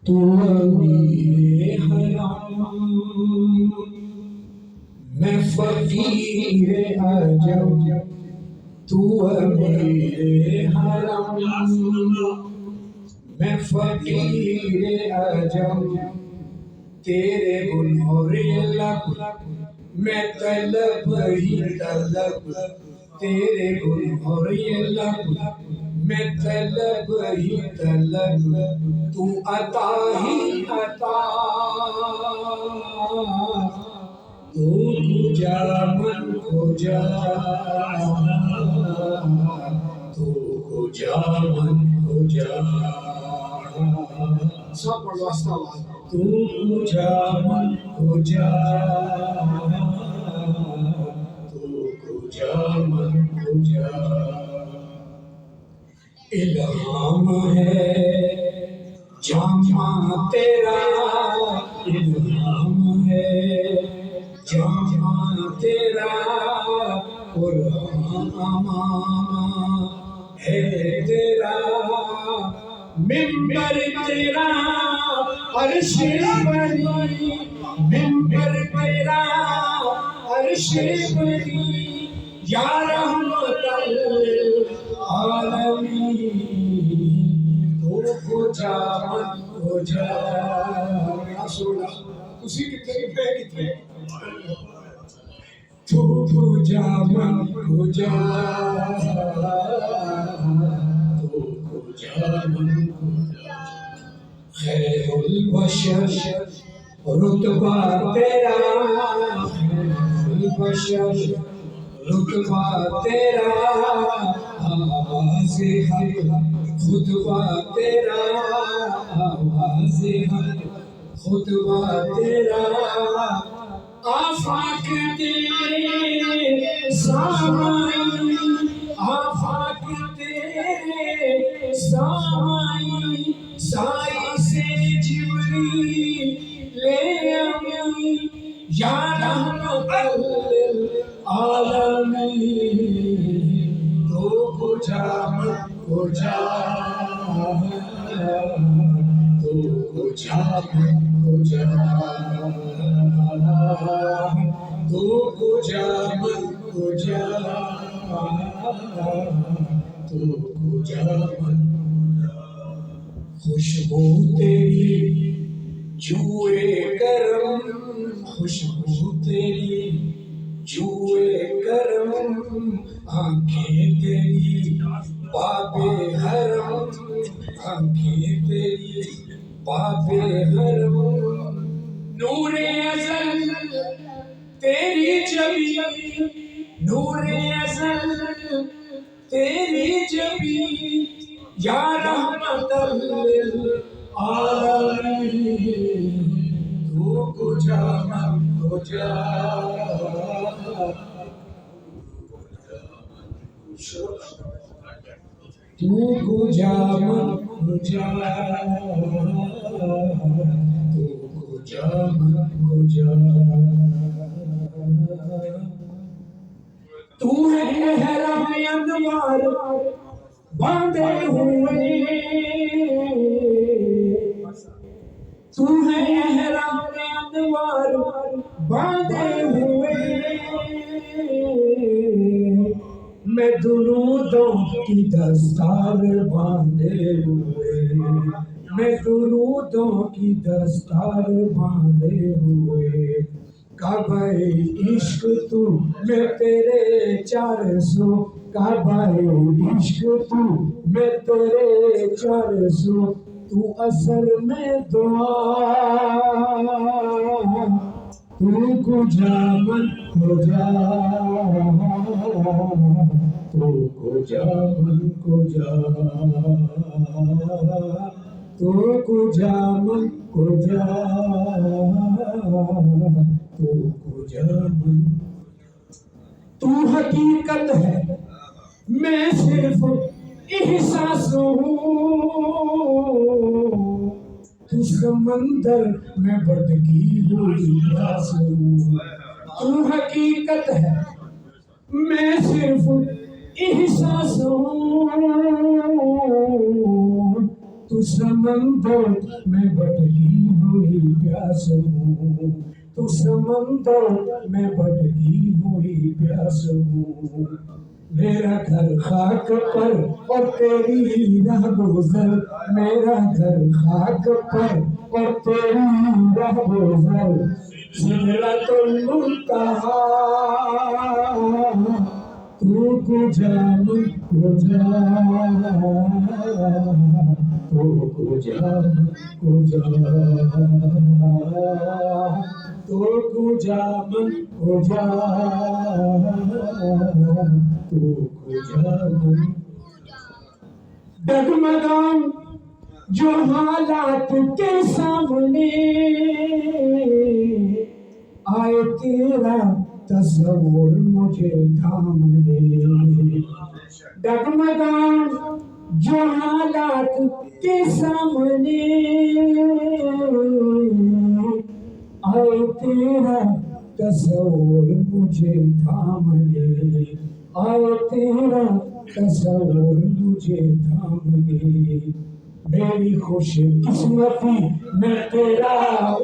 تو امیر حرم میں فقیر عجم، تو امیر حرم میں فقیر عجم، تیرے گنہور لب میں طلب ہی طلب، تیرے گنہور لب میں طلب ہی طلب، تو عطا ہی عطا، تو کجا من کجا، تو کجا من کجا، سب پڑھ لو آہستہ آواز، تو کجا من کجا، تو کجا من کجا، الہام ہے جامع تیرا، الہام ہے جامع تیرا، قرآن امام ہے تیرا، ممبر تیرا عرش بری، ممبر تیرا عرش بری، یا رحمت للعالمین، تو کجا من کجا، رسولہ اسی کی طریف ہے کتنے، تو کجا من کجا، تو کجا من کجا، خیر البشر رتبہ تیرا، خیر البشر رتبہ تیرا، آواز حق خطبہ تیرا، آواز حق خطبہ تیرا، آفاق تیرے سامائی، آفاق تیرے سامائی، سائی سے جبریل لے آئی، یا رحمت للعالمین، تو کجا من کجا، تو کجا من کجا، تو کجا من کجا، تو کجا من کجا، خوشبو تیری جوئے کرم، خوشبو تیری جوئے کرم، آنکھیں تیری باب حرم، آنکھیں تیری باب حرم، نور ازل تیری جبی، نور ازل تیری جبی، یا رحمت للعالمین، تو کجا من کجا، تو کجا من کجا، تو کجا من کجا، تو ہے احرام انوار باندھے ہوئے، تو ہے احرام انوار باندھے ہوئے، میں درودوں کی دستار باندھے ہوئے، میں درودوں کی دستار باندھے ہوئے، کعبہ عشق تو میں تیرے 400، کعبہ عشق تو میں تیرے 400، تو اثر میں دعا، تو کجا من کجا، تو کجا من کجا، تو کجا من کجا، تو کجا من، تو حقیقت ہے میں صرف احساس ہوں، تو سمندر میں بڑھتی ہوئی پیاس ہوں، تو حقیقت ہے میں صرف احساس ہوں، تو سمندر میں بٹکی ہوئی پیاس ہوں، تو سمندر میں بٹکی ہوئی پیاس ہوں، میرا گھر خاک پر اور تیری راہ گزر، میرا گھر خاک پر اور تیری راہ گزر، سدرۃ المنتہا تو کجا من کجا، تو کجا من کجا، تو کجا من کجا، تو کجا من ڈگمگاؤں جو حالات کے سامنے، آئے تیرا تصور مجھے تھام لے، ڈگمگاؤں جو حالات کے سامنے، آئے تیرا تصور مجھے تھام لے، آئے تیرا تصور مجھے تھام لے، میری خوش قسمتی میں تیرا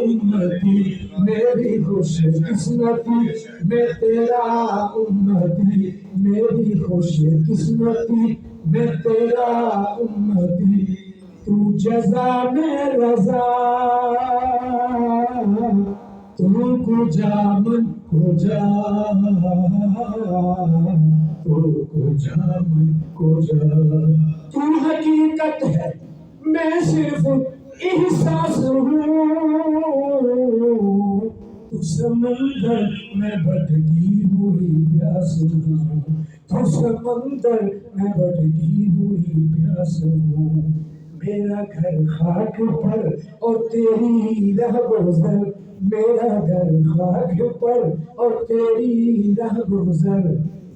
امتی، میری خوش قسمتی میں تیرا امتی، میری خوش قسمتی میں تیرا امتی، تو جزا میں رضا، تو کجا من کجا، تو کجا من کجا، تو حقیقت ہے میں صرف احساس ہوں، تو سمندر میں بٹکی ہوئی پیاس ہوں، تو سمندر میں بٹکی ہوئی پیاس ہوں، میرا گھر خاک پر اور تیری راہ گزر، میرا گھر خاک پر اور تیری راہ گزر،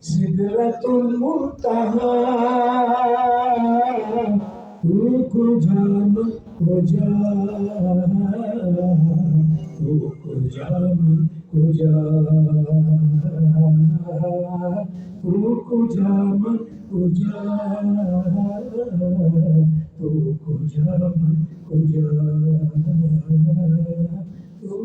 سدرۃ المنتہا تو کجا من کجا، تو کجا من کجا، تو کجا من کجا، تو کجا من کجا، تو